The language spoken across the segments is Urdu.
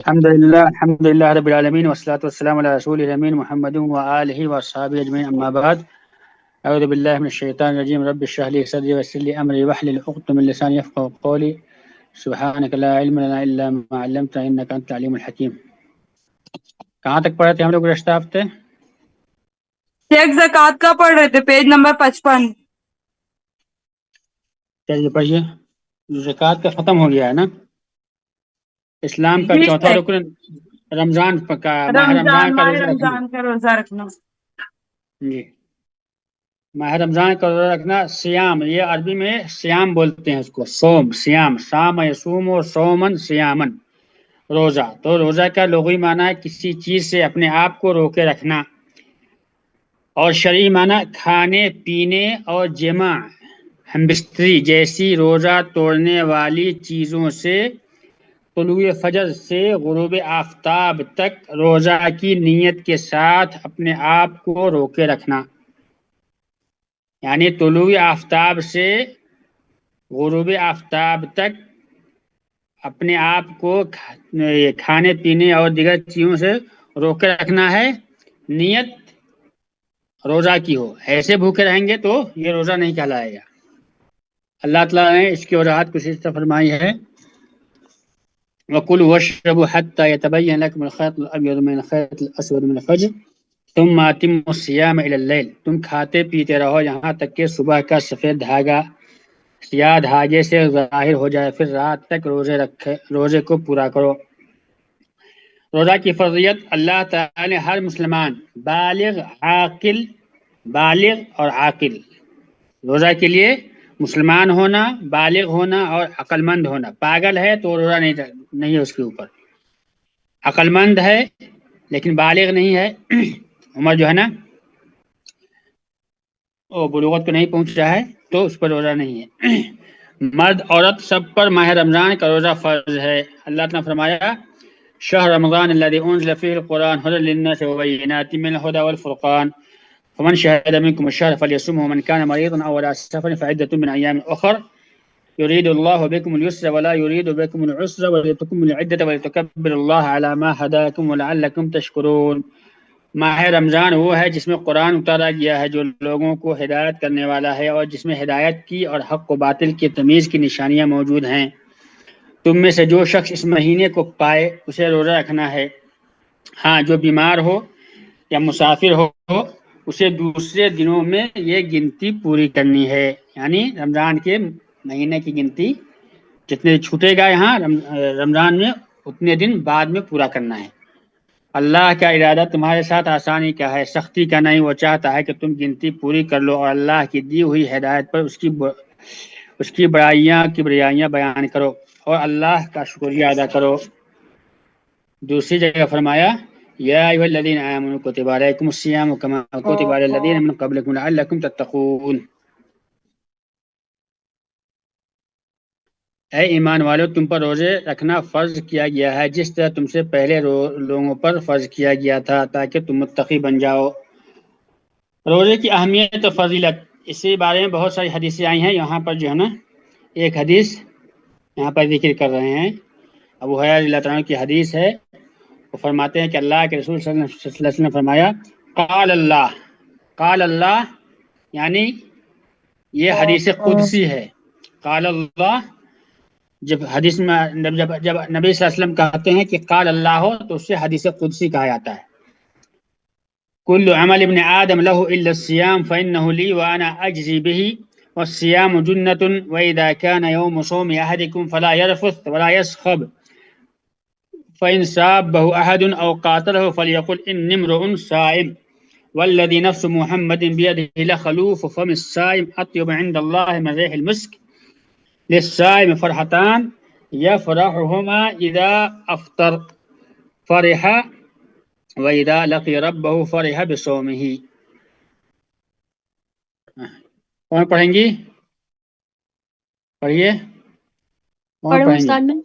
الحمد لله رب العالمين والصلاة والسلام على رسول الأمين محمد وآله وأصحابه أجمعين أما بعد أعوذ بالله من الشيطان الرجيم رب اشرح لي صدري ويسر لي أمري واحلل عقدة من لساني يفقهوا قولي سبحانك لا علم لنا إلا ما علمتنا إنك أنت العليم الحكيم. کہاں تک پڑھے تھے ہم لوگ گزشتہ ہفتے؟ شیخ زکوٰۃ کا پڑھ رہے تھے، پیج نمبر 55. چلیے پڑھیے. زکوٰۃ کا ختم ہو گیا ہے نا. اسلام کا جی چوتھا شیخ، رکن رمضان کا ماہ رمضان کا ماہ روزہ رکھنا. رمضان کا روزہ رکھنا. جی، ماہ رمضان کا روزہ رکھنا. سیام، یہ عربی میں سیام بولتے ہیں اس کو. سوم، سیام، سام یسوم و سومن سیامن، روزہ. تو روزہ کا لغوی معنی ہے کسی چیز سے اپنے آپ کو روکے رکھنا، اور شرعی معنی کھانے پینے اور جماع ہم بستری جیسی روزہ توڑنے والی چیزوں سے طلوع فجر سے غروب آفتاب تک روزہ کی نیت کے ساتھ اپنے آپ کو روکے رکھنا. یعنی طلوع آفتاب سے غروب آفتاب تک اپنے آپ کو کھانے پینے اور دیگر چیزوں سے روکے رکھنا ہے. نیت روزہ کی ہو. ایسے بھوکے رہیں گے تو یہ روزہ نہیں کہلائے گا. اللہ تعالیٰ نے اس کی وضاحت کچھ اس طرح فرمائی ہے: وَكُلُوا وَاشْرَبُوا حَتَّى يَتَبَيَّنَ لَكُمُ الْخَيْطُ الْأَبْيَضُ مِنَ الْخَيْطِ الْأَسْوَدِ مِنَ الْفَجْرِ ثُمَّ أَتِمُّوا الصِّيَامَ إِلَى اللَّيْلِ. تم کھاتے پیتے رہو یہاں تک کہ صبح کا سفید دھاگا سیاہ دھاگے سے ظاہر ہو جائے، پھر رات تک روزے کو پورا کرو. روزہ کی فرضیت اللہ تعالی نے ہر مسلمان بالغ اور عاقل روزہ کے لیے مسلمان ہونا، بالغ ہونا اور عقل مند ہونا. پاگل ہے تو روزہ نہیں ہے اس کے اوپر. عقل مند ہے لیکن بالغ نہیں ہے، عمر جو ہے نا وہ بلوغت کو نہیں پہنچا ہے، تو اس پر روزہ نہیں ہے. مرد عورت سب پر ماہ رمضان کا روزہ فرض ہے. اللہ تعالیٰ نے فرمایا: شہر رمضان الذي انزل فيه القرآن هدى للناس وبينات من الهدى والفرقان فمن شهد منكم الشهر فليصمه ومن كان مريضا او على سفر فعدة من ايام اخر يريد الله بكم اليسر ولا يريد بكم العسر ولتكملوا العدة ولتكبروا الله على ما هداكم ولعلكم تشكرون. ماہ رمضان وہ ہے جس میں قرآن اتارا گیا ہے، جو لوگوں کو ہدایت کرنے والا ہے، اور جس میں ہدایت کی اور حق و باطل کی تمیز کی نشانیاں موجود ہیں. تم میں سے جو شخص اس مہینے کو پائے اسے روزہ رکھنا ہے. ہاں، جو بیمار ہو یا مسافر ہو اسے دوسرے دنوں میں یہ گنتی پوری کرنی ہے. یعنی رمضان کے مہینے کی گنتی جتنے چھوٹے گا یہاں رمضان میں اتنے دن بعد میں پورا کرنا ہے. اللہ کا ارادہ تمہارے ساتھ آسانی کا ہے، سختی کا نہیں. وہ چاہتا ہے کہ تم گنتی پوری کر لو اور اللہ کی دی ہوئی ہدایت پر اس کی بڑائیاں بیان کرو اور اللہ کا شکریہ ادا کرو. دوسری جگہ فرمایا: یا ایھا الذین آمنوا کتب علیکم الصیام کما کتب علی الذین من قبلکم لعلکم تتقون. اے ایمان والو، تم پر روزے رکھنا فرض کیا گیا ہے جس طرح تم سے پہلے لوگوں پر فرض کیا گیا تھا تاکہ تم متقی بن جاؤ. روزے کی اہمیت و فضیلت، اسی بارے میں بہت ساری حدیثیں آئی ہیں. یہاں پر جو ہے نا ایک حدیث یہاں پر ذکر کر رہے ہیں. ابو ہریرہ رضی اللہ تعالیٰ عنہ کی حدیث ہے. وہ فرماتے ہیں کہ اللہ کے رسول صلی اللہ علیہ وسلم نے فرمایا: قال اللہ یعنی یہ حدیث قدسی ہے. قال اللہ، جب حدیث میں جب نبی صلی اللہ علیہ وسلم کہتے ہیں کہ قال اللہ ہو تو اس سے حدیث قدسی کہا جاتا ہے. کل عمل ابن آدم له الا الصيام فانه لي وانا اجزي به والصيام جنة واذا كان يوم صوم احدكم فلا يرفث ولا يسخب فان سابه احد او قاتله فليقل اني امرؤ صائم والذي نفس محمد بيده لخلوف فم الصائم اطيب عند الله من ريح المسك للصائم فرحتان يفرحهما اذا افطر فرح وَإِذَا لَقِيَ رَبَّهُ فَرِحَ بِصَوْمِهِ. کون پڑھیں گی؟ پڑھیے. کون پڑھیں گی؟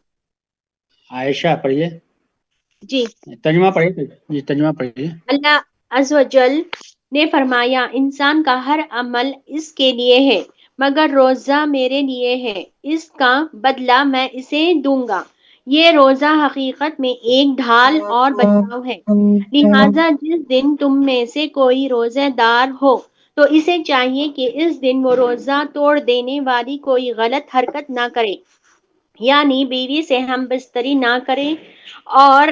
عائشہ پڑھیے. جی، ترجمہ پڑھیے. جی ترجمہ پڑھیے. اللہ عز و جل نے فرمایا: انسان کا ہر عمل اس کے لیے ہے مگر روزہ میرے لیے ہے، اس کا بدلہ میں اسے دوں گا. یہ روزہ حقیقت میں ایک ڈھال اور بچاؤ ہے، لہٰذا جس دن تم میں سے کوئی روزہ دار ہو تو اسے چاہیے کہ اس دن وہ روزہ توڑ دینے والی کوئی غلط حرکت نہ کرے، یعنی بیوی سے ہم بستری نہ کرے اور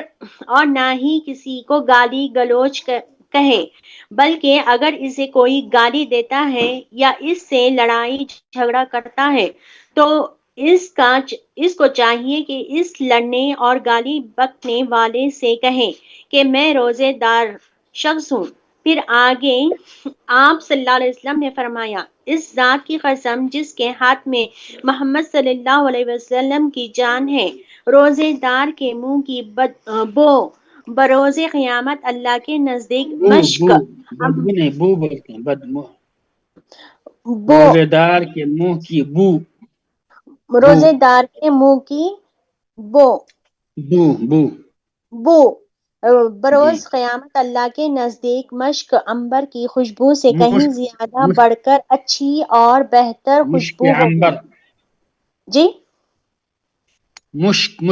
نہ ہی کسی کو گالی گلوچ کہے، بلکہ اگر اسے کوئی گالی دیتا ہے یا اس سے لڑائی جھگڑا کرتا ہے تو اس کو چاہیے کہ اس لڑنے اور گالی بکنے والے سے کہے کہ میں روزے دار شخص ہوں۔ پھر آگے آپ صلی اللہ علیہ وسلم نے فرمایا، اس ذات کی قسم جس کے ہاتھ میں محمد صلی اللہ علیہ وسلم کی جان ہے، روزے دار کے منہ کی بو بروز قیامت اللہ کے نزدیک بو مشک بو بدبو نہیں، بو بولتے ہیں، بدبو، بو روزے دار کے منہ کی بو، روزے دار کے منہ کی بو بو بو بو جی، بروز قیامت اللہ کے نزدیک مشک عنبر کی خوشبو سے کہیں مشک زیادہ مشک بڑھ کر اچھی اور بہتر مشک خوشبو ہوگی۔ عنبر، جی، مشک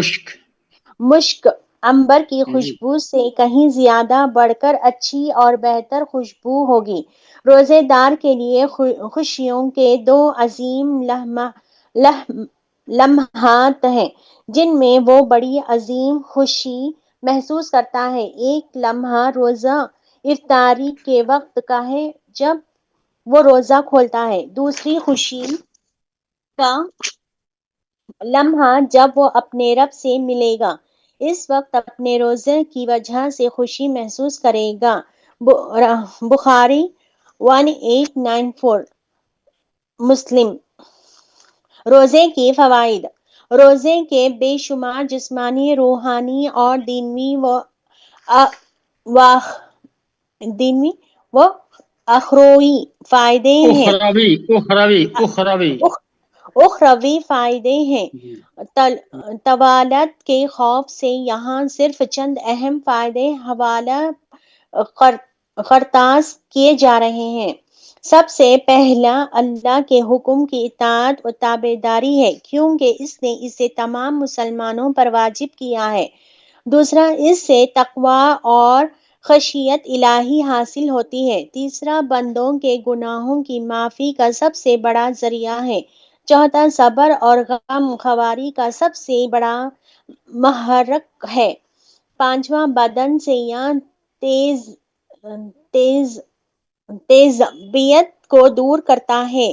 مشک عنبر کی جی، خوشبو سے کہیں زیادہ بڑھ کر اچھی اور بہتر خوشبو ہوگی۔ روزے دار کے لیے خوشیوں کے دو عظیم لمحات ہیں جن میں وہ بڑی عظیم خوشی محسوس کرتا ہے۔ ایک لمحہ روزہ افطاری کے وقت کا ہے جب وہ روزہ کھولتا ہے، دوسری خوشی کا لمحہ جب وہ اپنے رب سے ملے گا، اس وقت اپنے روزے کی وجہ سے خوشی محسوس کرے گا۔ بخاری 1894، مسلم۔ روزے کے فوائد۔ روزے کے بے شمار جسمانی، روحانی اور دینی و اخروی فائدے ہیں۔ اخروی فائدے ہیں۔ جی، طوالت کے خوف سے یہاں صرف چند اہم فائدے حوالہ خرطاس کیے جا رہے ہیں۔ سب سے پہلا اللہ کے حکم کی اطاعت و تابعداری ہے، کیونکہ اس نے اسے تمام مسلمانوں پر واجب کیا ہے۔ دوسرا، اس سے تقویٰ اور خشیت الہی حاصل ہوتی ہے۔ تیسرا، بندوں کے گناہوں کی معافی کا سب سے بڑا ذریعہ ہے۔ چوتھا، صبر اور غم خواری کا سب سے بڑا محرک ہے۔ پانچواں، بدن سے یا تیزابیت کو دور کرتا ہے،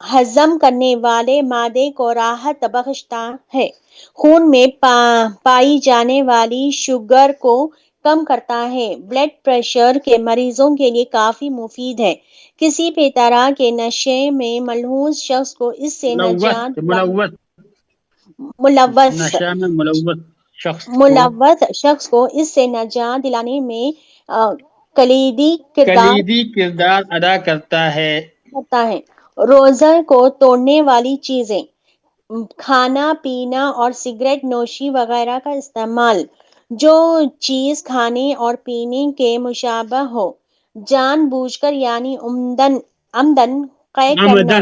ہضم کرنے والے معدے کو راحت بخشتا ہے، خون میں پائی جانے والی شوگر کو کم کرتا ہے، بلڈ پریشر کے مریضوں کے لیے کافی مفید ہے۔ کسی بھی طرح کے نشے میں ملوث شخص کو اس سے نجات نشہ میں ملوث شخص کو اس سے نجات دلانے میں کلیدی کردار ادا کرتا ہے۔ روزہ کو توڑنے والی چیزیں: کھانا پینا اور سگریٹ نوشی وغیرہ کا استعمال، جو چیز کھانے اور پینے کے مشابہ ہو، جان بوجھ کر یعنی عمدن قے کرنا،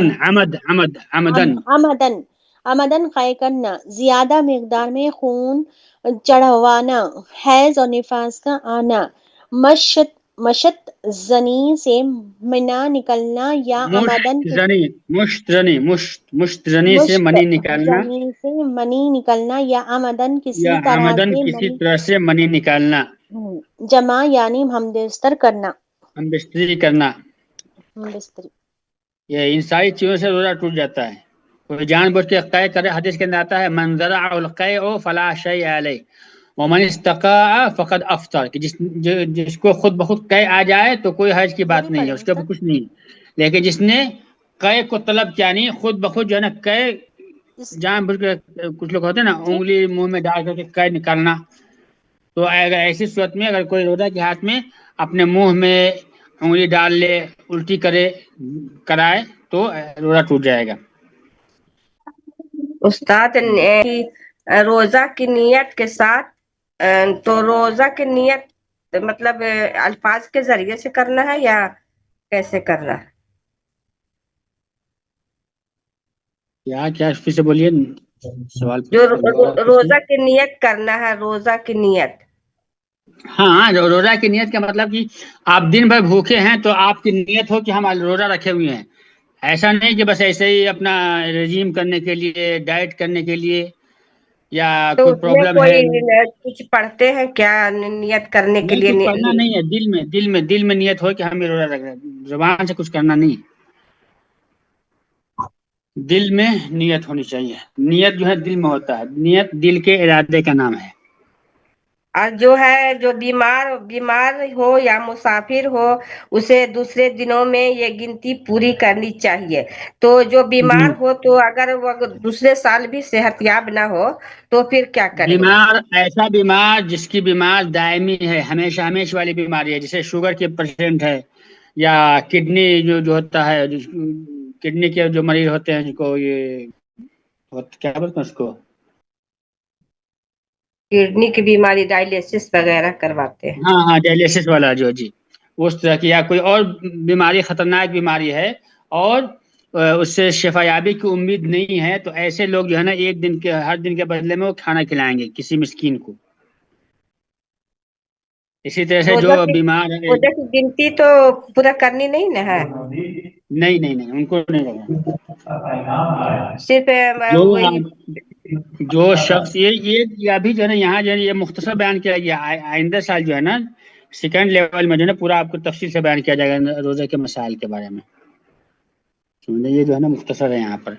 عمدن قے کرنا، زیادہ مقدار میں خون چڑھوانا، حیض اور نفاس کا آنا، مشت زنی سے منع نکلنا یا مشت زنی سے منی نکلنا یا آمدن یا آمدن کسی طرح سے منی نکالنا، جمع یعنی ہم بستر کرنا، ہم بستری کرنا، یہ ان ساری چیزوں سے روزہ ٹوٹ جاتا ہے۔ کوئی جان بوجھ کے قے کرے، حدیث کے اندر آتا ہے من ذرع القیء فلا شیء علیہ ومن استقاء فقد افطر، کہ جس کو خود بخود قے آ جائے تو کوئی حرج کی بات نہیں ہے، اس کے اوپر کچھ نہیں، لیکن جس نے قے کو طلب کیا نہیں، خود بخود جو ہے نا قے جان بوجھ کے، کچھ لوگ ہوتے ہیں نا انگلی منہ میں ڈال کر کے قے نکالنا، تو اگر ایسی صورت میں اگر کوئی روزہ کے ہاتھ میں اپنے منہ میں انگلی ڈال لے، الٹی کرائے تو روزہ ٹوٹ جائے گا۔ استاد روزہ کی نیت کے ساتھ، تو روزہ کی نیت مطلب الفاظ کے ذریعے سے کرنا ہے یا کیسے کرنا ہے؟ کیا پھر سے بولیے۔ سوال جو دوبارہ پوچھیے۔ روزہ کی نیت کرنا ہے، روزہ کی نیت. ہاں روزہ کی نیت کا مطلب کہ آپ دن بھر بھوکے ہیں تو آپ کی نیت ہو کہ ہم آج روزہ رکھے ہوئے ہیں، ایسا نہیں کہ بس ایسے ہی اپنا رجیم کرنے کے لیے، ڈائٹ کرنے کے لیے، یا تو کوئی اس میں پرابلم ہے۔ کوئی کچھ پڑھتے ہیں کیا نیت کرنے کے نہیں، لیے؟ کچھ پڑھنا نہیں ہے، دل میں نیت ہو کہ ہم یہ روزہ رکھ رہے ہیں، زبان سے کچھ کرنا نہیں ہے، دل میں نیت ہونی چاہیے۔ نیت جو ہے دل میں ہوتا ہے، نیت دل کے ارادے کا نام ہے۔ اور جو بیمار ہو یا مسافر ہو، اسے دوسرے دنوں میں یہ گنتی پوری کرنی چاہیے. تو جو بیمار ہو تو اگر وہ دوسرے سال بھی صحت یاب نہ ہو تو پھر کیا کریں گے؟ ایسا بیمار جس کی بیمار دائمی ہے، ہمیشہ والی بیماری ہے، جیسے شوگر کے پیشنٹ ہے، یا کڈنی جو ہوتا ہے، کڈنی کے جو مریض ہوتے ہیں، جن کو یہ کیا بولتے ہیں اس کو، کڈنی کی بیماری، ڈائلیسس وغیرہ کرواتے ہیں. ہاں ڈائلیسس والا جو، جی اس طرح کی، یا کوئی اور بیماری، خطرناک بیماری ہے اور اس سے شفا یابی کی امید نہیں ہے، تو ایسے لوگ جو ہے نا ہر دن کے بدلے میں وہ کھانا کھلائیں گے کسی مسکین کو۔ اسی طرح سے جو بیمار ہے، روزہ کی گنتی تو پورا کرنی نہیں نا ہے، نہیں ان کو نہیں لگا۔ صرف وہی. جو شخص یہ ابھی جو ہے نا یہاں جو ہے یہ مختصر بیان کیا گیا، آئندہ سال جو ہے نا سیکنڈ لیول میں جو ہے نا پورا آپ کو تفصیل سے بیان کیا جائے گا روزے کے مسائل کے بارے میں، سمجھے؟ یہ جو ہے نا مختصر ہے یہاں پر۔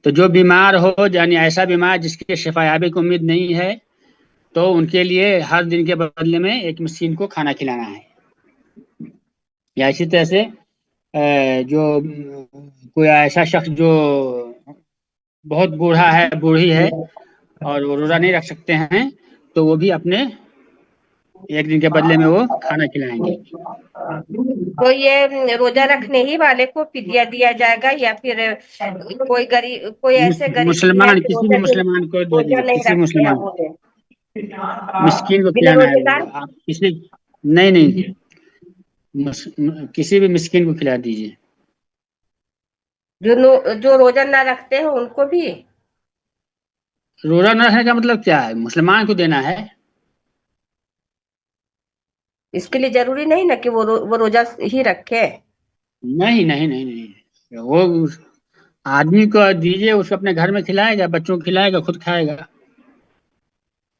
تو جو بیمار ہو، یعنی ایسا بیمار جس کی شفا یابی کی امید نہیں ہے، تو ان کے لیے ہر دن کے بدلے میں ایک مسکین کو کھانا کھلانا ہے۔ یا اسی طرح سے جو کوئی ایسا شخص جو بہت بوڑھا ہے، بوڑھی ہے، اور وہ روزہ نہیں رکھ سکتے ہیں، تو وہ بھی اپنے ایک دن کے بدلے میں وہ کھانا کھلائیں گے۔ تو یہ روزہ رکھنے ہی والے کو فدیہ دیا جائے گا، یا پھر کوئی ایسے غریب بھی ہے مسلمان، کہ کسی بھی مسلمان کو دے روزہ دیجیے، نہیں کسی رکھتے ہیں، مسلمان انہیں مسکین کو بنا کھلانا ہے، روزے دار. وہ آپ کسی نہیں کسی بھی مسکین کو کھلا دیجیے۔ جو روزہ نہ رکھتے ہیں ان کو بھی. روزہ نہ رکھنے کا مطلب کیا ہے؟ مسلمان کو دینا ہے۔ اس کے لیے ضروری نہیں نا کہ وہ روزہ ہی رکھے. نہیں وہ آدمی کو دیجیے، اس کو اپنے گھر میں کھلائے گا، بچوں کو کھلائے گا، خود کھائے گا،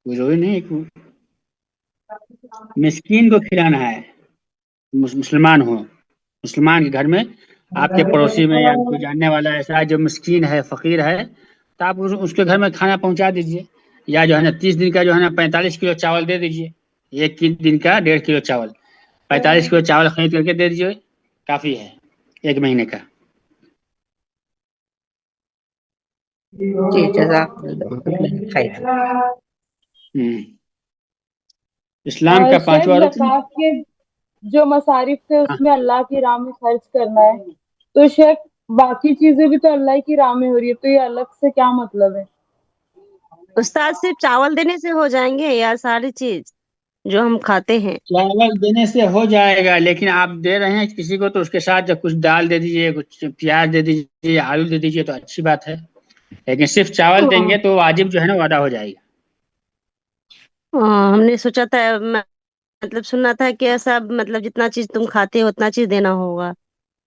کوئی ضروری نہیں ہے کہ مسکین کو کھلانا ہے۔ مسلمان ہو، مسلمان کے گھر میں آپ کے پڑوسی میں یا کوئی جاننے والا ایسا ہے جو مسکین ہے، فقیر ہے، تو آپ اس کے گھر میں کھانا پہنچا دیجیے، یا جو ہے نا 30 دن کا جو ہے نا 45 کلو چاول دے دیجیے، ایک دن کا 1.5 کلو چاول، 45 کلو چاول خرید کر کے دے دیجیے، کافی ہے ایک مہینے کا۔ جی جزاک اللہ خیر. اسلام کا شیخ، 5واں رکن۔ زکوٰۃ کے جو مصارف تھے اس میں اللہ کی راہ میں خرچ کرنا ہے، تو شیخ باقی چیزیں بھی تو اللہ کی راہ میں ہو رہی ہے، تو یہ الگ سے کیا مطلب ہے؟ استاد صرف چاول دینے سے ہو جائیں گے یا ساری چیز جو ہم کھاتے ہیں؟ چاول دینے سے ہو جائے گا، لیکن آپ دے رہے ہیں کسی کو تو اس کے ساتھ جب کچھ دال دے دیجیے، کچھ پیاز دے دیجیے، آلو دے دیجیے، تو اچھی بات ہے، لیکن صرف چاول دیں گے تو واجب جو ہے نا وہ ادا ہو جائے گا۔ ہم نے سوچا تھا، مطلب سننا تھا کہ ایسا مطلب جتنا چیز تم کھاتے ہو اتنا چیز دینا ہوگا، نہیں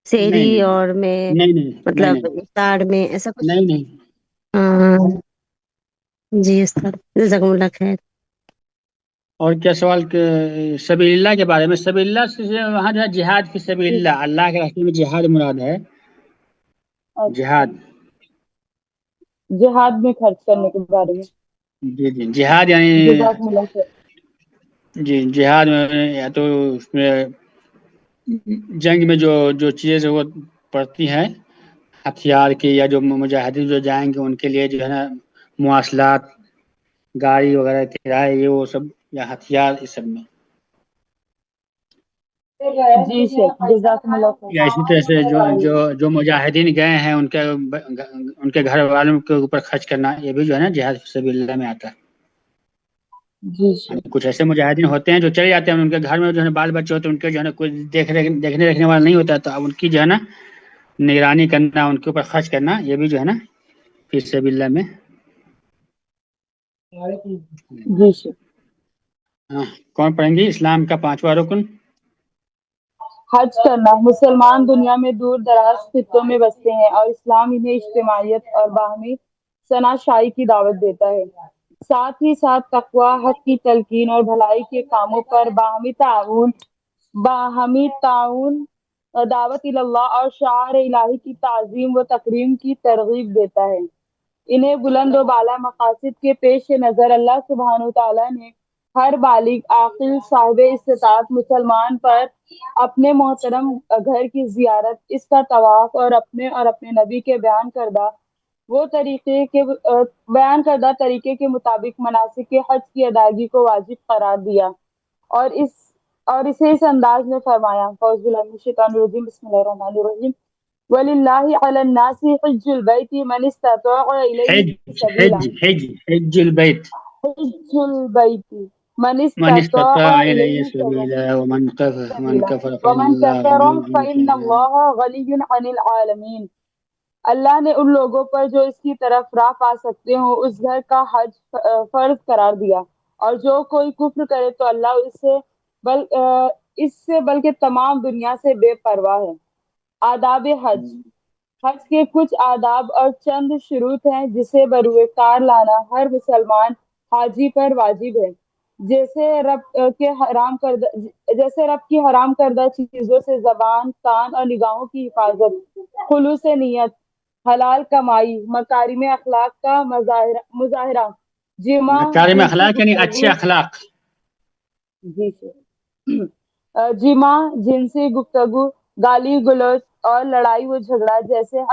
سحری نہیں اور میں نہیں نہیں نہیں مطلب نہیں افطار میں ایسا کچھ. نہیں نہیں۔ ہاں جی استاد جزاکم اللہ خیر. اور کیا سوال سبیل اللہ کے بارے میں؟ سبیل اللہ سے وہاں جو ہے جہاد فی سبیل اللہ، اللہ کے راستے میں جہاد مراد ہے، جہاد۔ جہاد میں خرچ کرنے کے بارے میں. جی جہاد یعنی جزاکم اللہ خیر. جی جہاد میں یا تو اس میں جنگ میں جو چیزیں وہ پڑتی ہیں ہتھیار کی، یا جو مجاہدین جو جائیں گے ان کے لیے جو ہے نا مواصلات، گاڑی وغیرہ کرائے، یہ وہ سب، یا ہتھیار، اس سب میں، جی شیخ جزاکم اللہ خیر. یا اسی طرح سے جو مجاہدین گئے ہیں ان کے گھر والوں کے اوپر خرچ کرنا، یہ بھی جو ہے نا جہاد فی سبیل اللہ میں آتا ہے۔ جی شیخ. کچھ ایسے مجاہدین ہوتے ہیں جو چلے جاتے ہیں، ان کے گھر میں جو ہے بال بچے ہوتے ہیں، ان کے جو ہے نا کوئی دیکھنے رکھنے والا نہیں ہوتا، تو اب ان کی جو ہے نا نگرانی کرنا، ان کے اوپر خرچ کرنا، یہ بھی جو ہے نا فی سبیل اللہ میں جی شیخ. ہاں، کون پڑھیں گی اسلام کا 5واں رکن؟ حج کرنا. مسلمان دنیا میں دور دراز خطوں میں بستے ہیں اور اسلام انہیں اجتماعیت اور باہمی شناسائی کی دعوت دیتا ہے. ساتھ ہی ساتھ تقوی، حق کی تلقین اور بھلائی کے کاموں پر باہمی تعاون، دعوت اللہ اور شعائر الہی کی تعظیم و تکریم کی ترغیب دیتا ہے. انہیں بلند و بالا مقاصد کے پیش نظر اللہ سبحانہ وتعالیٰ نے ہر بالغ عاقل صاحب استطاعت مسلمان پر اپنے محترم گھر کی زیارت، اس کا طواف اور اپنے نبی کے بیان کردہ طریقے کے مطابق مناسک کے حج کی ادائیگی کو واجب قرار دیا اور اسے اس انداز میں فرمایا. اعوذ باللہ من الشیطان الرجیم. بسم اللہ الرحمن الرحیم. وَلِلَّهِ عَلَى النَّاسِ حِجُّ الْبَيْتِ مَنِ اسْتَطَاعَ إِلَيْهِ سَبِيلًا. حج البیت حِجُّ الْبَيْتِ مَنِ من اسْتَطَاعَ استطاع الیہ إِلَيْهِ سبیلا ومن سبیلا کفر فإن ومن اللہ کفر غنی عن فإن اللہ غنی عن العالمین. اللہ نے ان لوگوں پر جو اس کی طرف راہ پا سکتے ہوں اس گھر کا حج فرض قرار دیا، اور جو کوئی کفر کرے تو اللہ اس سے بلکہ تمام دنیا سے بے پرواہ ہے. آداب حج. حج کے کچھ آداب اور چند شروط ہیں جسے بروئے کار لانا ہر مسلمان حاجی پر واجب ہے. جیسے رب کی حرام کردہ چیزوں سے زبان، کان اور نگاہوں کی حفاظت، خلوص نیت، حلال کمائی، مکارم اخلاق کا مظاہرہ، جمع مکارم جنسی اخلاق یعنی اچھے گفتگو. اخلاق. جی سر. جمع جنسی گفتگو، گالی گلوچ اور لڑائی و جھگڑا حج جیسے کو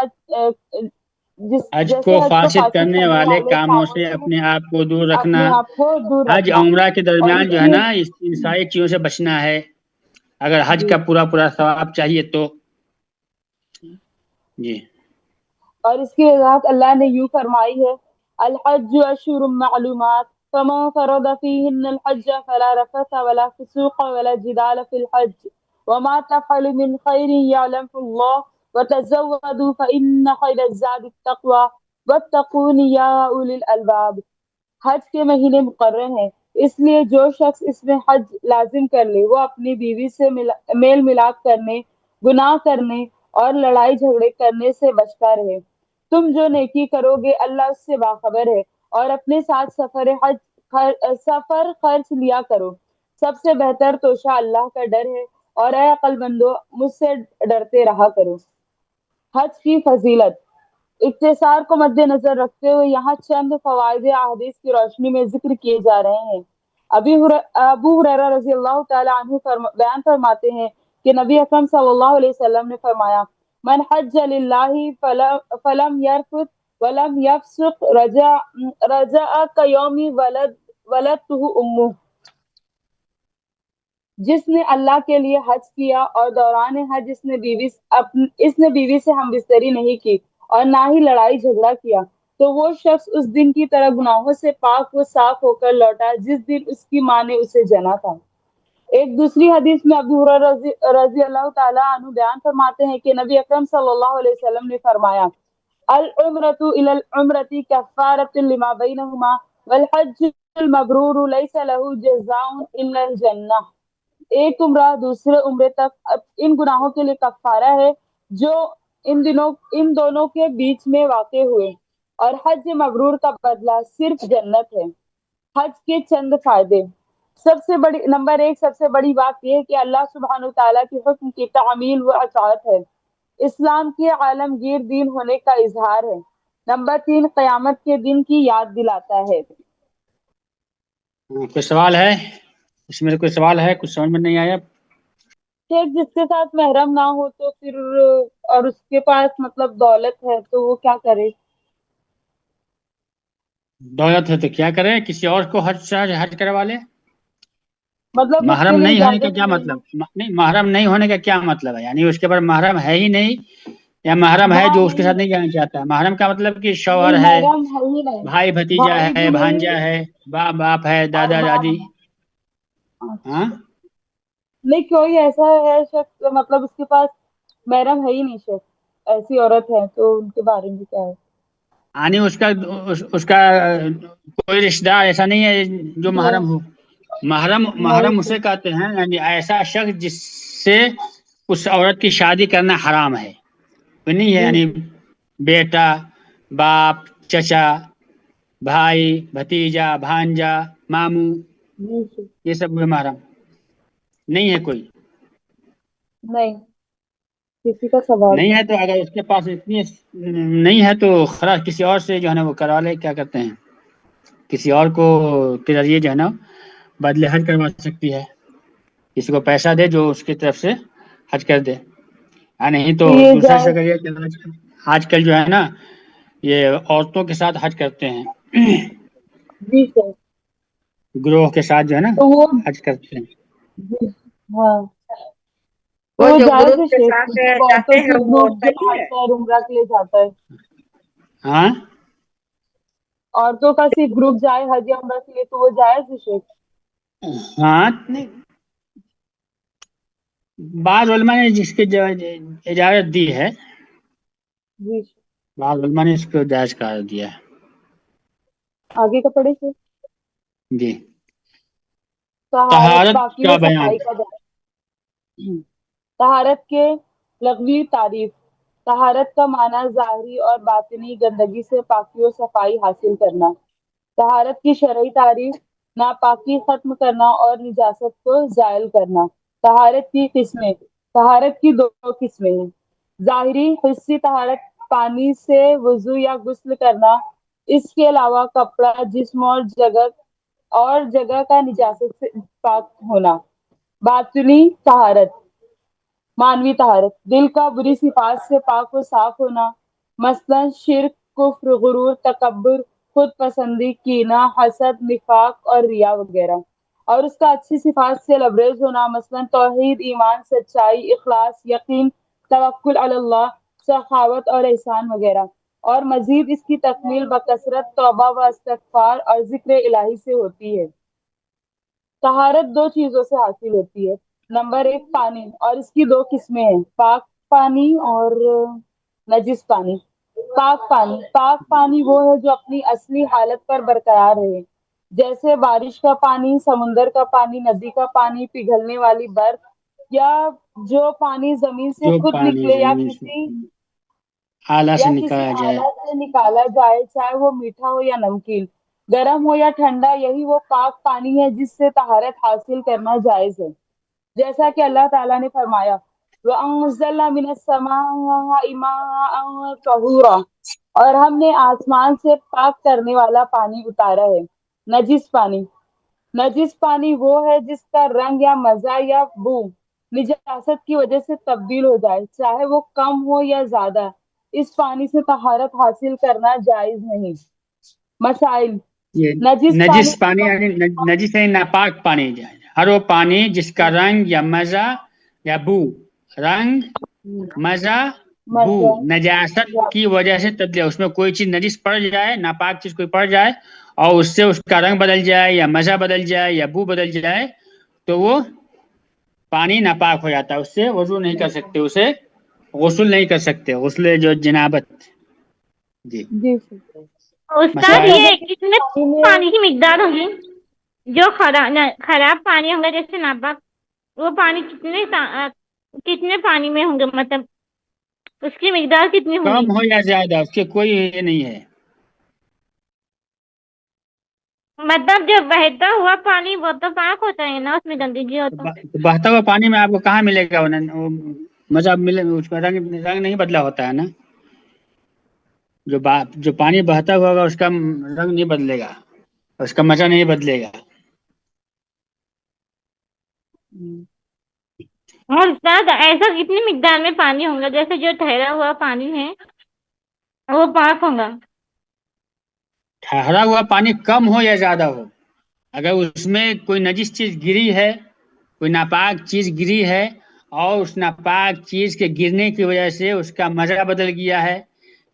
حج کو فاسد فاسد کرنے والے کاموں کاموں سے سے اپنے آپ کو دور رکھنا. اپنے آپ کو دور حج رکھنا. عمرہ کے اور درمیان اس جو ہے کی نا ان ساری چیزوں سے بچنا ہے اگر حج جی کا پورا ثواب چاہیے تو. جی. اور اس کی وضاحت اللہ نے یوں فرمائی ہے: الحج اشہر معلومات فمن فرض فیہن الحج فلا رفث ولا فسوق ولا جدال فی الحج وما تفعل من خیر یعلمہ اللہ وتزودوا فإن خیر الزاد التقوی واتقون یا اولی الالباب. حج کے مہینے مقرر ہیں، اس لیے جو شخص اس میں حج لازم کر لے وہ اپنی بیوی سے میل ملاپ کرنے، گناہ کرنے اور لڑائی جھگڑے کرنے سے بچتا رہے. تم جو نیکی کرو گے اللہ اس سے باخبر ہے، اور اپنے ساتھ سفر خرچ لیا کرو. سب سے بہتر توشہ اللہ کا ڈر ہے، اور اے عقل مندو مجھ سے ڈرتے رہا کرو. حج کی فضیلت. اختصار کو مد نظر رکھتے ہوئے یہاں چند فوائد احادیث کی روشنی میں ذکر کیے جا رہے ہیں. ابو ہریرہ رضی اللہ تعالی عنہ بیان فرماتے ہیں کہ نبی اکرم صلی اللہ علیہ وسلم نے فرمایا: من حج للہ فلم یرفث ولم یفسق رجع کیوم ولدتہ امہ. جس نے اللہ کے لیے حج کیا اور دوران حج اس نے بیوی سے ہم بستری نہیں کی اور نہ ہی لڑائی جھگڑا کیا تو وہ شخص اس دن کی طرح گناہوں سے پاک و صاف ہو کر لوٹا جس دن اس کی ماں نے اسے جنا تھا. ایک دوسری حدیث میں ابو ہریرہ رضی اللہ تعالیٰ عنہ بیان فرماتے ہیں کہ نبی اکرم صلی اللہ علیہ وسلم نے فرمایا: العمرۃ الی العمرۃ کفارۃ لما بینہما والحج المبرور لیس لہ جزاء الا الجنہ. ایک عمرہ دوسرے عمرے تک ان گناہوں کے لیے کفارہ ہے جو ان دونوں کے بیچ میں واقع ہوئے، اور حج مبرور کا بدلہ صرف جنت ہے. حج کے چند فائدے. نمبر 1، سب سے بڑی بات یہ ہے کہ اللہ سبحانہ وتعالیٰ کے حکم کی تعمیل و اطاعت ہے. اسلام کے عالمگیر دین ہونے کا اظہار ہے. نمبر 3، قیامت کے دن کی یاد دلاتا ہے. کوئی سوال ہے؟ اس میں کوئی سوال ہے؟ کچھ سمجھ میں نہیں آیا؟ شیخ، جس کے ساتھ محرم نہ ہو تو پھر اور اس کے پاس مطلب دولت ہے تو وہ کیا کرے؟ دولت ہے تو کیا کرے؟ کسی اور کو حج کروا لے. مطلب اس کے محرم لیے نہیں ہونے کا اجازت کیا نہیں مطلب؟ ہے. نہیں، محرم نہیں ہونے کا کیا مطلب ہے؟ یعنی اس کے بعد محرم ہے ہی نہیں، یا محرم ہے ہاں جو اس کے نہیں ساتھ نہیں جانا چاہتا ہے؟ محرم کا مطلب کہ شوہر نہیں، ہے، محرم ہے ہی نہیں. بھائی بھتیجا بھائی ہے، بھی نہیں بھانجا ہے، باپ ہے، اور دادا باپ. دادی. ہاں. اچھا. نہیں، کوئی ایسا ہے شخص مطلب اس کے پاس محرم ہے ہی نہیں شخص، ایسی عورت ہے تو ان کے بارے میں کیا ہے؟ یعنی اس کا کوئی رشتہ دار ایسا نہیں ہے جو محرم ہو. محرم اسے کہتے ہیں یعنی ایسا شخص جس سے اس عورت کی شادی کرنا حرام ہے. وہ نہیں ہے یعنی بیٹا، باپ، چچا، بھائی، بھتیجا، بھانجا، ماموں، یہ سب ہوئے محرم. نہیں ہے کوئی. نہیں کسی کا سوال نہیں ہے تو اگر اس کے پاس اتنی نہیں ہے تو خلاص کسی اور سے جو ہے نا وہ کروا لے. کیا کرتے ہیں، کسی اور کو کے ذریعے جو ہے نا بدلے حج کروا سکتی ہے. کسی کو پیسہ دے جو اس کی طرف سے حج کر دے. نہیں تو یہ دوسرا جائز. سے کریے کہ آج کل جو ہے نا یہ عورتوں کے ساتھ حج کرتے ہیں. جی سر. گروہ کے ساتھ جو ہے نا تو وہ حج کرتے ہیں. جی ہاں تو وہ وہ جو جائز گروپ ہے کے شیخ، ساتھ جب جاتے عورتوں ہیں کی وہ گروپ جو صحیح حج ہے. اور عمرہ کے لیے جاتا ہے، ہاں عورتوں کا صرف گروپ جائے حج یا عمرہ کے لیے تو وہ جائز ہے شیخ. ہاں نہیں، بعض علماء نے جس کی اجازت دی ہے، جی بعض علماء نے اس کو جائز قرار دیا ہے. آگے کا پڑھے شیخ. جی. طہارت، طہارت پاکی کا و بیان. صفائی کا بیان. طہارت کے لغوی تعریف. طہارت کا معنی ظاہری اور باطنی گندگی سے پاکی و صفائی حاصل کرنا. طہارت کی شرعی تعریف ناپاکی ختم کرنا اور نجاست کو زائل کرنا. طہارت کی قسمیں. طہارت کی دو قسمیں ہیں. ظاہری حسی طہارت پانی سے وضو یا غسل کرنا، اس کے علاوہ کپڑا، جسم اور جگہ کا نجاست سے پاک ہونا. باطنی طہارت معنوی طہارت دل کا بری صفات سے پاک و صاف ہونا، مثلا شرک، کفر، غرور، تکبر، خود پسندی، کینہ، حسد، نفاق اور ریا وغیرہ. اور اس کا اچھی صفات سے لبریز ہونا، مثلا توحید، ایمان، سچائی، اخلاص، یقین، توکل علی اللہ، سخاوت اور احسان وغیرہ. اور مزید اس کی تکمیل بکثرت توبہ و استغفار اور ذکر الہی سے ہوتی ہے. طہارت دو چیزوں سے حاصل ہوتی ہے. نمبر ایک پانی، اور اس کی دو قسمیں ہیں، پاک پانی اور نجس پانی. پاک پانی وہ ہے جو اپنی اصلی حالت پر برقرار رہے، جیسے بارش کا پانی، سمندر کا پانی، ندی کا پانی، پگھلنے والی برف، یا جو پانی زمین سے جو خود پانی نکلے یا زمین سے کسی آلہ سے یا کسی نکالا جائے. آلات سے نکالا جائے، چاہے وہ میٹھا ہو یا نمکین، گرم ہو یا ٹھنڈا، یہی وہ پاک پانی ہے جس سے طہارت حاصل کرنا جائز ہے. جیسا کہ اللہ تعالیٰ نے فرمایا وَأَنزَلْنَا مِنَ السَّمَاءِ مَاءً طَهُورًا، اور ہم نے آسمان سے پاک کرنے والا پانی اتارا ہے. نجس پانی وہ ہے جس کا رنگ یا مزہ یا بو نجاست کی وجہ سے تبدیل ہو جائے، چاہے وہ کم ہو یا زیادہ. اس پانی سے طہارت حاصل کرنا جائز نہیں. مسائل. یہ نجس نجس پانی پانی یعنی نجس یعنی ناپاک پانی جائے. ہر وہ پانی جس کا رنگ یا مزہ یا بو، رنگ، مزہ، بو مزہ نجاست یا کی وجہ سے تبدیل، اس میں کوئی چیز نجس پڑ جائے، ناپاک چیز کوئی پڑ جائے اور اس سے اس کا رنگ بدل جائے یا مزہ بدل جائے یا بو بدل جائے تو وہ پانی ناپاک ہو جاتا ہے. اس سے وضو نہیں کر سکتے، اسے غسل نہیں کر سکتے، غسل جو جنابت. جی. جی استاد مسائل. یہ کتنے پانی میں پانی کی مقدار ہوگی جو خراب پانی ہوں گا جیسے ناپاک، وہ پانی کتنے پانی میں ہوں گے، مطلب اس کی مقدار کتنی ہوگی؟ کم ہو یا زیادہ اس کے کوئی یہ نہیں ہے. مطلب جو بہتا ہوا پانی وہ تو پاک ہوتا ہے نا، اس میں گندگی ہو تو؟ بہتا ہوا پانی میں آپ کو کہاں ملے گا وہ مزہ ملے، اس کا رنگ نہیں بدلا ہوتا ہے نا. جو پانی بہتا ہوا ہوگا اس کا رنگ نہیں بدلے گا، اس کا مزہ نہیں بدلے گا. اور استاد ایسا کتنی مقدار میں پانی ہوگا جیسے جو ٹھہرا ہوا پانی ہے وہ پاک ہوگا؟ ٹھہرا ہوا پانی کم ہو یا زیادہ ہو، اگر اس میں کوئی نجس چیز گری ہے، کوئی ناپاک چیز گری ہے اور اس ناپاک چیز کے گرنے کی وجہ سے اس کا مزہ بدل گیا ہے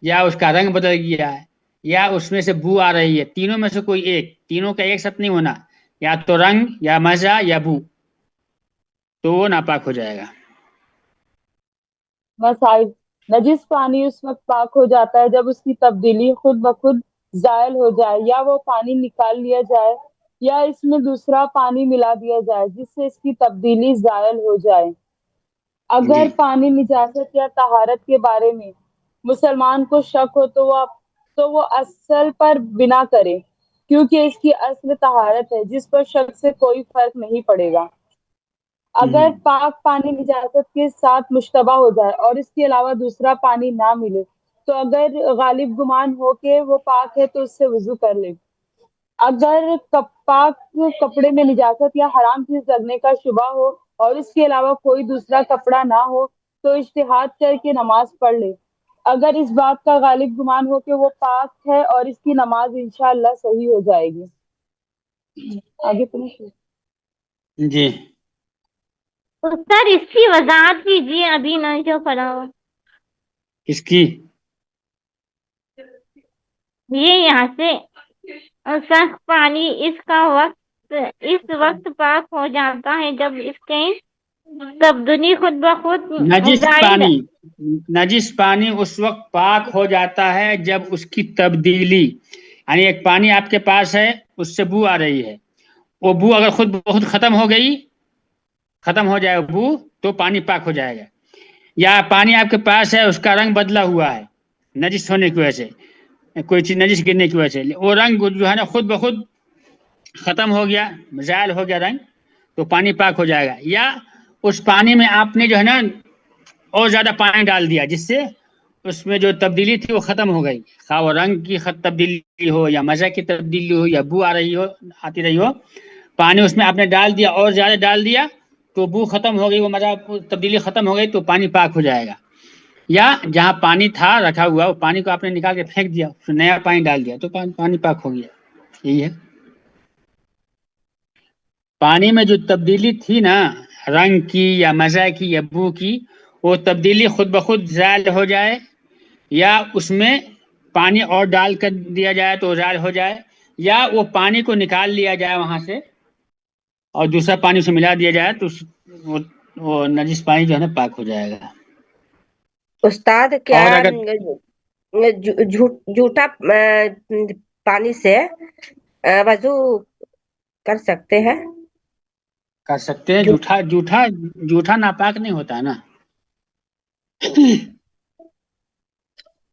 یا اس کا رنگ بدل گیا ہے یا اس میں سے بو آ رہی ہے، تینوں میں سے کوئی ایک، تینوں کا ایک ساتھ نہیں ہونا، یا تو رنگ یا مزہ یا بو، تو وہ ناپاک ہو جائے گا. مسائل. نجس پانی اس وقت پاک ہو جاتا ہے جب اس کی تبدیلی خود بخود زائل ہو جائے، یا وہ پانی نکال لیا جائے یا اس میں دوسرا پانی ملا دیا جائے جس سے اس کی تبدیلی زائل ہو جائے۔ اگر جی پانی نجاست یا طہارت کے بارے میں مسلمان کو شک ہو تو وہ اصل پر بنا کرے، کیونکہ اس کی اصل طہارت ہے جس پر شک سے کوئی فرق نہیں پڑے گا۔ اگر پاک پانی نجاست کے ساتھ مشتبہ ہو جائے اور اس کے علاوہ دوسرا پانی نہ ملے تو اگر غالب گمان ہو کہ وہ پاک ہے تو اس سے وضو کر لے۔ اگر پاک کپڑے میں نجاست یا حرام چیز لگنے کا شبہ ہو اور اس کے علاوہ کوئی دوسرا کپڑا نہ ہو تو اجتہاد کر کے نماز پڑھ لے۔ اگر اس بات کا غالب گمان ہو کہ وہ پاک ہے اور اس کی نماز انشاءاللہ صحیح ہو جائے گی۔ آگے پڑھیں۔ جی استاد اس کی وضاحت کیجیے، ابھی نہ جو پڑھا ہو اس کی یہ یہاں سے سخت پانی اس وقت پاک ہو جاتا ہے جب اس کے تبدیلی خود بخود نجس پانی اس وقت پاک ہو جاتا ہے جب اس کی تبدیلی، یعنی ایک پانی آپ کے پاس ہے اس سے بو آ رہی ہے، وہ بو اگر خود بخود ختم ہو جائے بو تو پانی پاک ہو جائے گا، یا پانی آپ کے پاس ہے اس کا رنگ بدلا ہوا ہے نجس ہونے کی وجہ سے، کوئی چیز نجس گرنے کی وجہ سے، وہ رنگ جو ہے نا خود بخود ختم ہو گیا، زائل ہو گیا رنگ، تو پانی پاک ہو جائے گا۔ یا اس پانی میں آپ نے جو ہے نا اور زیادہ پانی ڈال دیا جس سے اس میں جو تبدیلی تھی وہ ختم ہو گئی، خواہ وہ رنگ کی تبدیلی ہو یا مزہ کی تبدیلی ہو یا بو آتی رہی ہو، پانی اس میں آپ نے ڈال دیا اور زیادہ ڈال دیا تو بو ختم ہو گئی، وہ مزہ تبدیلی ختم ہو گئی تو پانی پاک ہو جائے گا۔ یا جہاں پانی تھا رکھا ہوا وہ پانی کو آپ نے نکال کے پھینک دیا، اس میں نیا پانی ڈال دیا تو پانی پاک ہو گیا۔ یہی ہے، پانی میں جو تبدیلی تھی نا رنگ کی یا مزہ کی یا بو کی، وہ تبدیلی خود بخود زائل ہو جائے یا اس میں پانی اور ڈال کر دیا جائے تو زائل ہو جائے، یا وہ پانی کو نکال لیا جائے وہاں سے اور دوسرا پانی سے ملا دیا جائے تو وہ نجس پانی جو ہے نا پاک ہو جائے گا۔ استاد کیا اور اگر جھوٹا پانی سے وضو کر سکتے ہیں؟ کر سکتے ہیں، جھوٹا ناپاک نہیں ہوتا ہے نا،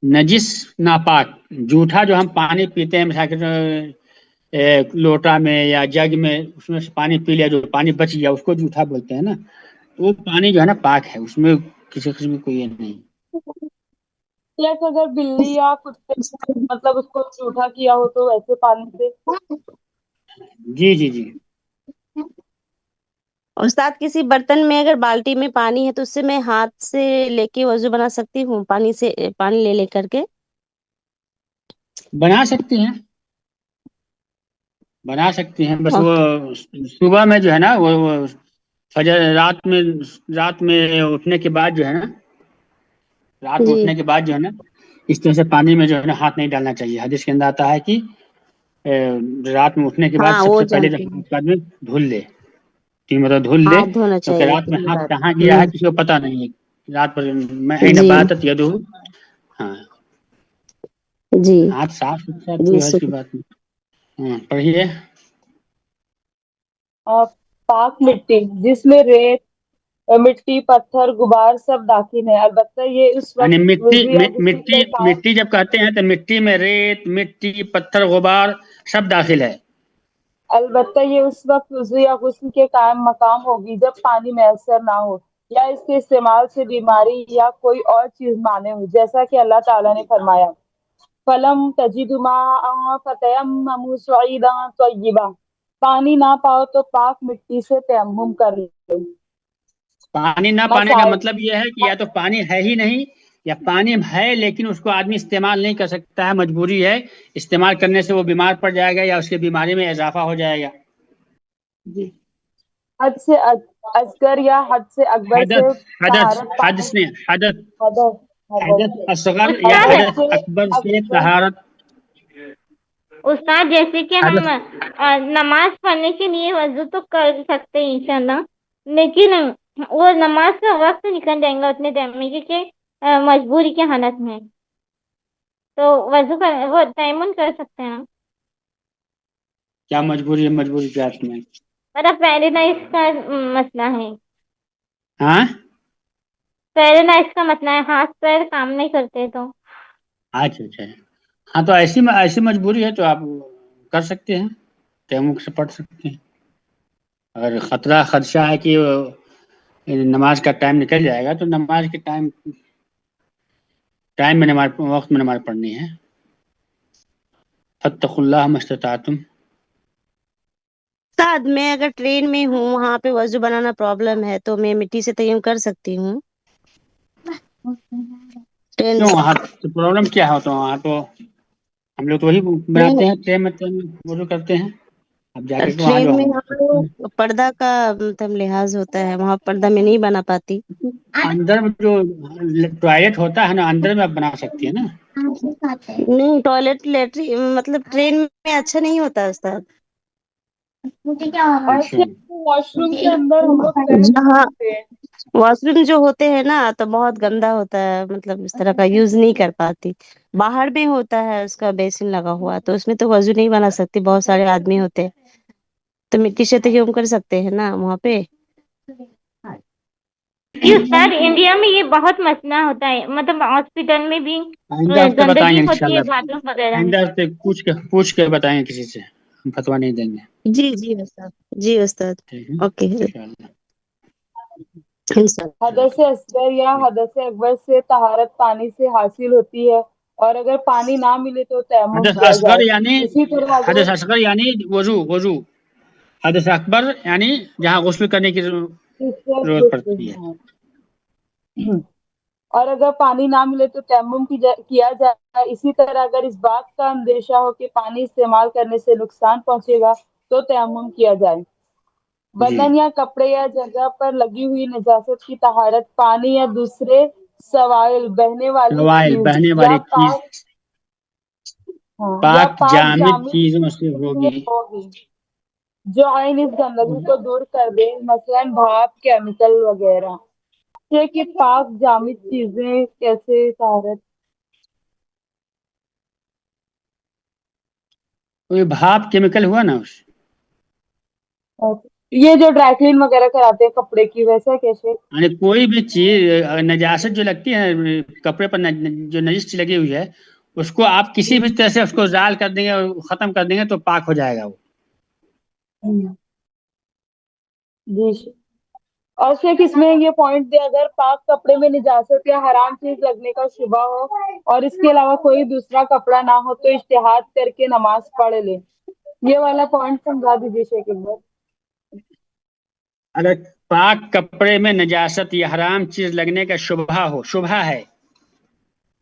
نجس ناپاک، جھوٹا جو ہم پانی پیتے ہیں مثال کے لوٹا میں یا جگ میں اس میں سے پانی پی لیا، جو پانی بچ گیا اس کو جھوٹا بولتے ہیں نا، وہ پانی جو ہے نا پاک ہے، اس میں کسی قسم کی کوئی نہیں۔ جیسے اگر بلی یا کتے مطلب اس کو جھوٹا کیا ہو تو ویسے پانی سے جی جی جی استاد کسی برتن میں اگر بالٹی میں پانی ہے تو اس سے میں ہاتھ سے لے کے وضو بنا سکتی ہوں، پانی لے کر کے بنا سکتی ہیں بس وہ صبح میں جو ہے نا وہ فجر رات میں اٹھنے کے بعد جو ہے نا جی اس طرح سے پانی میں جو ہے نا ہاتھ نہیں ڈالنا چاہیے۔ حدیث کے اندر آتا ہے کہ رات میں اٹھنے کے بعد ہاں سب وہ سے پہلے جانتی ہوں، آدمی دھل لے، 3 مرتبہ دھل لے، ہاتھ دھونا کیونکہ چاہیے رات میں 3 ہاتھ بار۔ کہاں گیا ہے کسی کو پتہ نہیں ہے، رات پر میں این جی باتت یدہ، ہاں جی ہاتھ صاف ستھرا جی تو ہے اس کی بات نہیں۔ پڑھیے۔ پاک مٹی جس میں ریت مٹی پتھر غبار سب داخل ہے، البتہ یہ اس یعنی وقت وضو یا غسل کے قائم مٹی جب کہتے ہیں تو مٹی میں ریت مٹی پتھر غبار سب داخل ہے۔ البتہ یہ اس وقت وضو یا غسل کے قائم مقام ہوگی جب پانی میسر نہ ہو یا اس کے استعمال سے بیماری یا کوئی اور چیز مانع ہو، جیسا کہ اللہ تعالیٰ نے فرمایا فَلَمْ تَجِدُوا مَاءً فَتَيَمَّمُوا صَعِيدًا طَيِّبًا، پانی نہ پاؤ تو پاک مٹی سے تیمم کر لو۔ پانی نہ پانے کا مسائل مطلب یہ ہے کہ یا تو پانی ہے ہی نہیں یا پانی ہے لیکن اس کو آدمی استعمال نہیں کر سکتا ہے، مجبوری ہے، استعمال کرنے سے وہ بیمار پڑ جائے گا یا اس کی بیماری میں اضافہ ہو جائے گا۔ جی حد سے اصغر یا حد سے اکبر سے طہارت حدث پانی نے حدث حدث اصغر یا استاد حدث اکبر سے طہارت۔ استاد جیسے کہ ہم حدث نماز پڑھنے کے لیے وضو تو کر سکتے ہیں انشاءاللہ، لیکن وہ نماز کا وقت نکل جائے گا اتنے ٹائم میں، کیونکہ مجبوری کی حالت میں تو وضو کر وہ تیمم کر سکتے ہیں. کیا مجبوری ہے مجبوری کی حالت میں؟ میرا پیرالائز کا مسئلہ ہے. ہاں پیرالائز کا مسئلہ ہے، ہاتھ پیر کام نہیں کرتے تو. اچھا اچھا. ہاں تو ایسی مجبوری ہے تو آپ کر سکتے ہیں، تیمم سے پڑھ سکتے ہیں. اگر خدشہ ہے کہ نماز کا ٹائم نکل جائے گا تو نماز کے ٹائم میں نماز، وقت میں نماز پڑھنی ہے. فاتقوا اللہ ما استطعتم. استاد میں اگر ٹرین میں ہوں، وہاں پہ وضو بنانا پرابلم ہے، تو میں مٹی سے تیمم کر سکتی ہوں؟ ٹرین کیوں وہاں پرابلم کیا ہوتا ہے؟ وہاں تو ہم لوگ تو وہی بناتے ہیں، ٹرین میں وضو کرتے ہیں. اب جا کے وہاں جو ٹرین میں پردہ کا مطلب لحاظ ہوتا ہے، وہاں پردہ میں نہیں بنا پاتی. اندر میں جو ٹوائلٹ ہوتا ہے نا، اندر میں آپ بنا سکتی ہے نا. نہیں، ٹوائلٹ لیٹرین مطلب ٹرین میں اچھا نہیں ہوتا استاد. ایسے واش روم کے اندر ہم لوگ کر جہاں سکتے ہیں. واش روم جو ہوتے ہیں نا تو بہت گندا ہوتا ہے، مطلب اس طرح کا یوز نہیں کر پاتی. باہر میں ہوتا ہے اس کا بیسن لگا ہوا، تو اس میں تو وضو نہیں بنا سکتی، بہت سارے آدمی ہوتے تو مٹی سے تیمم کر سکتے ہیں نا وہاں پہ. جی استاد، انڈیا میں یہ بہت مسئلہ ہوتا ہے، مطلب ہاسپٹل میں بھی آئندہ ہفتے بتائیں گندگی گے ہوتی انشاءاللہ. ہے باتھ روم وغیرہ میں. آئندہ ہفتے پوچھ کے بتائیں گے کسی سے، ہم فتویٰ نہیں دیں گے. جی جی استاد، جی استاد. ٹھیک ہے اوکے انشاءاللہ. حدث اصغر یا حدث اکبر سے طہارت پانی سے حاصل ہوتی ہے، اور اگر پانی نہ ملے تو تیمم حدث کیا اصغر جائے. یعنی اسی طرح حدث اگر اصغر یعنی وضو. حدث اکبر یعنی جہاں غسل کرنے کی ضرورت پڑتی ہے. اور اگر پانی نہ ملے تو تیمم کیا جائے. اسی طرح اگر اس بات کا اندیشہ ہو کہ پانی استعمال کرنے سے نقصان پہنچے گا تو تیمم کیا جائے. جی بدن یا کپڑے یا جگہ پر لگی ہوئی نجاست کی طہارت پانی یا دوسرے سوائل بہنے والی سوائل چیز بہنے یا والی چیز پاک جامد جامد چیزوں سے چیز میں ہوگی. ہوگی جو عین اس گندگی کو دور کر دے، مثلا بھاپ، کیمیکل وغیرہ. یہ کہ پاک جامد چیزیں کیسے طہارت. کوئی بھاپ کیمیکل ہوا نا اس. یہ جو ڈرائی کلین وغیرہ کراتے ہیں کپڑے کی، ویسا کیسے؟ یعنی کوئی بھی چیز نجاست جو لگتی ہے کپڑے پر، جو نجس چیز لگی ہوئی ہے، اس کو آپ کسی بھی طرح سے اس کو زال کر دیں گے اور ختم کر دیں گے تو پاک ہو جائے گا وہ. جی. اور شیخ اس میں یہ پوائنٹ دے، اگر پاک کپڑے میں نجاست یا حرام چیز لگنے کا شبہ ہو اور اس کے علاوہ کوئی دوسرا کپڑا نہ ہو تو اجتہاد کر کے نماز پڑھ لے. یہ والا پوائنٹ سمجھا دیجیے شیخ ایک بار. اگر پاک کپڑے میں نجاست یا حرام چیز لگنے کا شبہ ہے،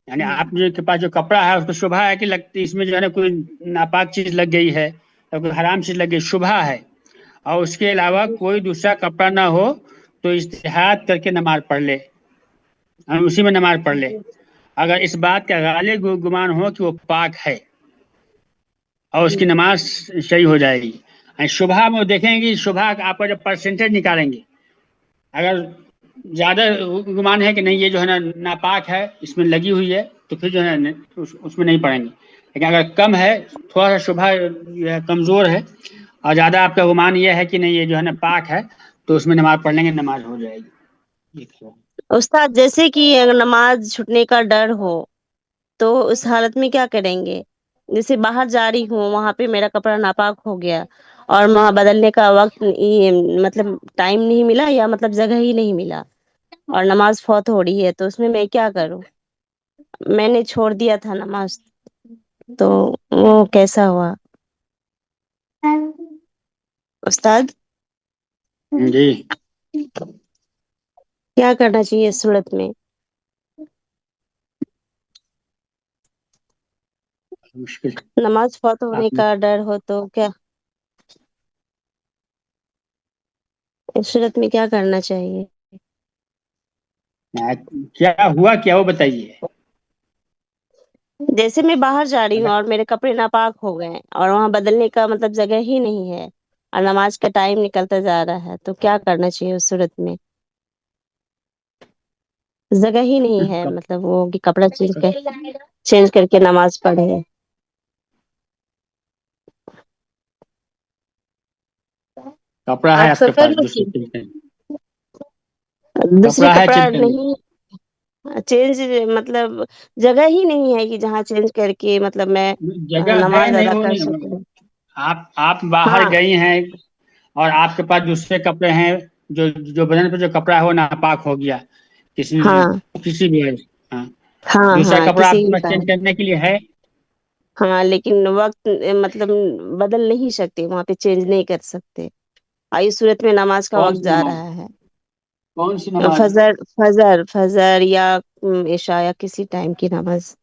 یعنی آپ کے پاس جو کپڑا ہے اس کو شبہ ہے کہ لگتی اس میں جو ہے نا کوئی ناپاک چیز لگ گئی ہے یا کوئی حرام چیز لگ گئی، شبہ ہے، اور اس کے علاوہ کوئی دوسرا کپڑا نہ ہو تو اجتہاد کر کے نماز پڑھ لے، اسی میں نماز پڑھ لے. اگر اس بات کا غالب گمان ہو کہ وہ پاک ہے اور اس کی نماز صحیح ہو جائے گی. شبہ میں دیکھیں گے، شبہ آپ کا جب پرسنٹیج نکالیں گے، اگر زیادہ گمان ہے کہ نہیں یہ جو ہے نا ناپاک ہے، اس میں لگی ہوئی ہے، تو پھر جو ہے اس میں نہیں پڑیں گے. لیکن اگر کم ہے، تھوڑا سا شبہ جو ہے کمزور ہے، اور زیادہ آپ کا گمان یہ ہے کہ نہیں یہ جو ہے نا پاک ہے، تو اس میں نماز پڑھ لیں گے، نماز ہو جائے گی. استاد جیسے کہ اگر نماز چھوٹنے کا ڈر ہو تو اس حالت میں کیا کریں گے؟ جیسے باہر جا رہی ہوں، وہاں پہ میرا کپڑا ناپاک ہو گیا اور وہاں بدلنے کا وقت مطلب ٹائم نہیں ملا، یا مطلب جگہ ہی نہیں ملا، اور نماز فوت ہو رہی ہے، تو اس میں کیا کروں؟ میں نے چھوڑ دیا تھا نماز، تو وہ کیسا ہوا استاد؟ جی. کیا کرنا چاہیے اس صورت میں؟ مشکل. نماز فوت ہونے آپ نے کا ڈر ہو تو کیا اس صورت میں کیا کرنا چاہیے؟ کیا ہوا، کیا وہ بتائیے. جیسے میں باہر جا رہی ہوں اور میرے کپڑے ناپاک ہو گئے اور وہاں بدلنے کا مطلب جگہ ہی نہیں ہے اور نماز کا ٹائم نکلتا جا رہا ہے، تو کیا کرنا چاہیے اس صورت میں؟ جگہ ہی نہیں ہے مطلب وہ کہ کپڑا چینج کر کے نماز پڑھے. کپڑا ہے آپ آپ کے سفر پاس میں دوسرے تھی؟ چیز دوسرے کپڑا ہے کپڑا چینج کرنے نہیں چینج مطلب جگہ ہی نہیں ہے کہ جہاں چینج کر کے مطلب میں جگہ ہے نماز نہیں ادا وہ کر نہیں. سکوں. آپ باہر ہاں گئی ہیں اور آپ کے پاس دوسرے کپڑے ہیں جو بدن پہ جو کپڑا ہے وہ ناپاک ہو گیا ہاں کسی بھی ہے. ہاں ہاں دوسرا ہاں کپڑا آپ کسی کے بھی پاس کا چینج کرنے کے لیے ہے. ہاں لیکن وقت مطلب بدل نہیں سکتے وہاں پہ چینج نہیں کر سکتے. اس صورت میں نماز کا کون وقت سی جا نماز رہا ہے. کون سی نماز فجر یا عشاء یا کسی ٹائم کی نماز.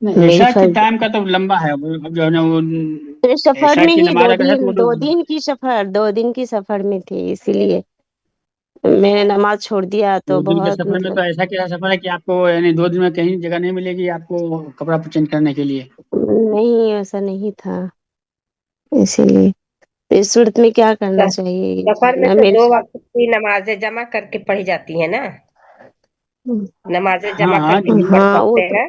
نہیں میری عشاء کی فرض ٹائم کا تو لمبا ہے اب جو ہے نا وہ سفر عشاء میں کی ہی نماز اگر ہے تو وہ تو 2 دن کی سفر 2 دن کی سفر میں تھی اسی لیے میں نے نماز چھوڑ دیا تو 2 دن کے بہت سفر میں مطلب تو ایسا کیا سفر ہے کہ آپ کو یعنی 2 دن میں کہیں جگہ نہیں ملے گی آپ کو کپڑا چینج کرنے کے لیے. نہیں ایسا نہیں تھا اسی لیے اس صورت میں کیا کرنا سفر میں چاہیے تو میرے 2 وقت کی نمازیں جمع کر کے پڑھی جاتی ہیں نا. نمازیں ہاں جمع کر ہاں کے بھی پڑھ ہاں وہ سکتے تو ہیں.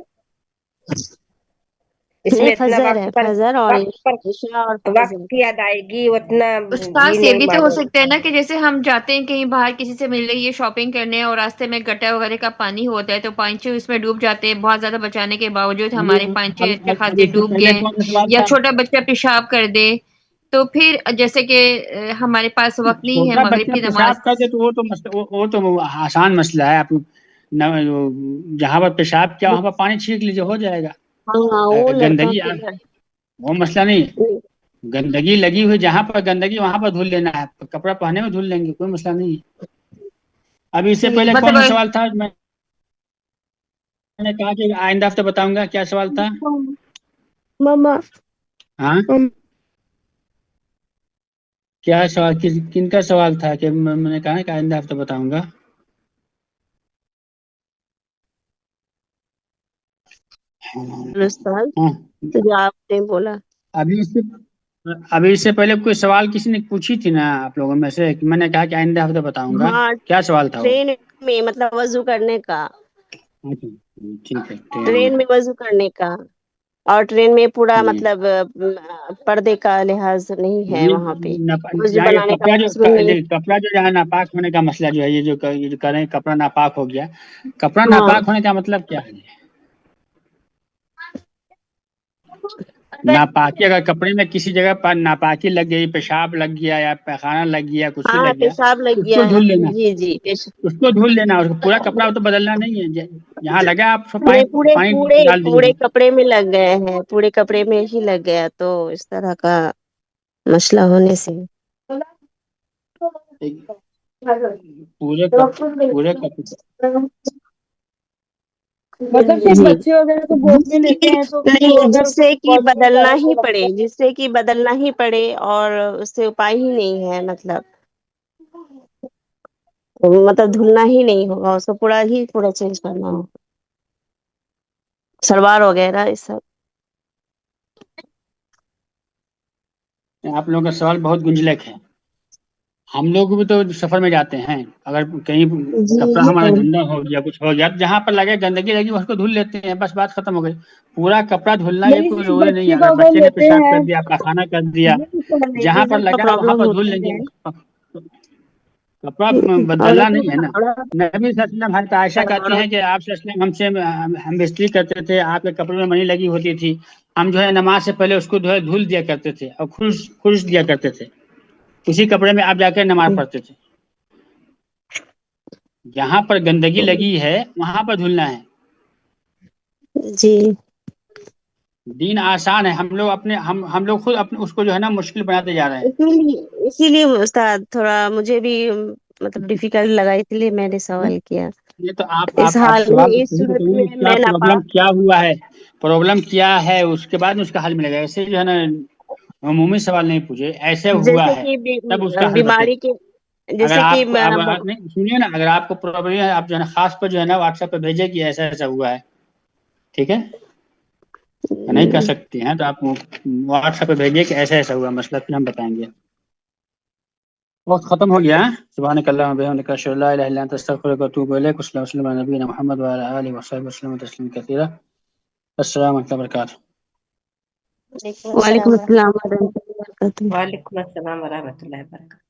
اس نہیں میں اتنا فجر ہے فجر اور عشاء اور وقت فجر. کی ادائیگی اتنا بھی استاد یہ نہیں بھی تو ہو معلوم. سکتا ہے نا کہ جیسے ہم جاتے ہیں کہیں باہر کسی سے مل رہی ہے شاپنگ کرنے اور راستے میں گٹا وغیرہ کا پانی ہوتا ہے تو پانچے اس میں ڈوب جاتے ہیں بہت زیادہ بچانے کے باوجود ہمارے پانچے اچھے اب خاصے اس سے ڈوب پہلے گئے کون سا سوال یا تھا؟ چھوٹا بچہ پیشاب کر دے تو پھر جیسے کہ ہمارے پاس وقت نہیں ہے چھوٹا مغرب بچہ کی پیشاب نماز. کر دے تو وہ تو آسان مسئلہ ہے. آپ جہاں پر پیشاب کیا وہاں پر پانی چھینک لیجیے ہو جائے گا. ہاں وہ لڑکوں گندگی کے وہ مسئلہ نہیں ہے. گندگی لگی ہوئی جہاں پر گندگی وہاں پر دھل لینا ہے. کپڑا پہنے میں دھل لیں گے کوئی مسئلہ نہیں ہے. ابھی اس سے پہلے کون سا مطلب سوال تھا؟ میں نے کہا کہ آئندہ ہفتے بتاؤں گا. کیا سوال تھا؟ ماما ہاں کیا سوال کن کا سوال تھا کہ میں نے کہا کہ آئندہ ہفتے بتاؤں گا. استاد ہاں تو جو آپ نے بولا ابھی اس سے پہلے کوئی سوال کسی نے پوچھی تھی نا آپ لوگوں میں سے. میں نے کہا کہ آئندہ ہفتے بتاؤں گا. ہاں کیا سوال تھا وہ؟ ٹرین میں مطلب وضو کرنے کا اچھا، ٹھیک ہے ٹرین میں وضو کرنے کا اور ٹرین میں پورا جی مطلب پردے کا لحاظ نہیں ہے جی وہاں پہ وضو یہاں یہ بنانے کا کپڑا وضو نہیں. کپڑا جو ہے ناپاک ہونے کا مسئلہ جو ہے یہ جو کریں کپڑا ناپاک ہو گیا. کپڑا ہاں ناپاک ہونے کا مطلب کیا ہے؟ اگر ناپاکی اگر کپڑے میں کسی جگہ پر ناپاکی لگ گئی پیشاب لگ گیا یا پیخانہ لگ گیا کچھ بھی ہاں لگ گیا پیشاب لگ اس کو گیا ہے دھل لینا. جی جی اس کو دھل لینا. اس کو پورا کپڑا تو بدلنا نہیں ہے. یہاں لگا آپ نہیں پورے پورے پانی ڈال پورے دیجیے. کپڑے میں لگ گئے ہیں پورے کپڑے میں ہی لگ گیا تو اس طرح کا مسئلہ ہونے سے پورے کپڑے مطلب صرف جی بچے وغیرہ کو گود میں لیتے ہیں تو پھر وہ نہیں اگر جس سے کہ واش روم بدلنا جانے ہی کو پڑے لگتا ہے جس سے کہ بدلنا ہی پڑے اور اس سے اپائے ہی نہیں ہے مطلب دھلنا ہی نہیں ہوگا اس کو پورا چینج کرنا ہوگا سلوار وغیرہ یہ سب. آپ لوگوں کا سوال بہت گنجلک ہے. ہم لوگ بھی تو سفر میں جاتے ہیں. اگر کہیں کپڑا جی ہمارا گندا ہو گیا کچھ ہو گیا جہاں پر لگے گندگی لگی اس کو دھل لیتے ہیں. بس بات ختم ہو گئی. پورا کپڑا دھلنا یہ نہیں کوئی صرف ضروری نہیں ہے. بچے کو اگر بچے نے لیتے پیشاب ہیں کر دیا پخانہ کر دیا جہاں پر لیڈیز کا لگا وہاں پرابلم پر دھل ہوتا لیں گے. ہے کپڑا بدلنا عورتوں نہیں ہے کا نا. کپڑا نبی صلی اللہ علیہ وسلم حضرت عائشہ کہتی ہیں کہ آپ صلی اللہ علیہ وسلم ہم استری کرتے تھے. آپ کے کپڑے میں منی لگی ہوتی تھی. ہم جو ہے نماز سے پہلے اس کو جو ہے دھل دیا کرتے تھے اور خرش دیا کرتے تھے. اسی کپڑے میں آپ جا کے نماز پڑھتے تھے. جہاں پر گندگی لگی ہے وہاں پر دھلنا ہے. جی دین آسان ہے. ہم لوگ خود اس کو جو ہے نا مشکل بناتے جا رہے ہیں. اسی لیے استاد تھوڑا مجھے بھی مطلب ڈیفیکلٹ لگا اس لیے میں نے سوال کیا. یہ تو اس آپ حال میں سوال تو اس صحیح صورت بتائیے میں کیا میں پرابلم ناپاک کیا ہوا ہے. پرابلم کیا ہے اس کے بعد اس کا حل ملے گا. ایسے جو ہے نا عمومی سوال نہیں پوچھے. ایسے ہوا جیسے ہے کہ تب اس کا حل بیماری بتائیے. کے اگر جیسے کہ آپ کو اب نہیں سنیے نا اگر آپ کو پرابلم ہے آپ جو ہے نا خاص پر جو ہے نا واٹس ایپ پہ بھیجے کہ ایسا ایسا ہوا ہے. ٹھیک ہے نہیں کر سکتے ہیں تو آپ واٹس ایپ پہ بھیجیے کہ ایسا ایسا ہوا مسئلہ پھر ہم بتائیں گے. وقت ختم ہو گیا. سبحانک اللہم وبحمدک اشہد ان لا الہ الا انت استغفرک واتوب الیک. صلی اللہ وسلم علی نبینا محمد وعلی آلہ وصحبہ وسلم تسلیما کثیرا. السلام علیکم و رحمۃ اللہ وبرکاتہ. وعلیکم السلام ورحمۃ اللہ وبرکاتہ. وعلیکم السلام ورحمۃ اللہ وبرکاتہ.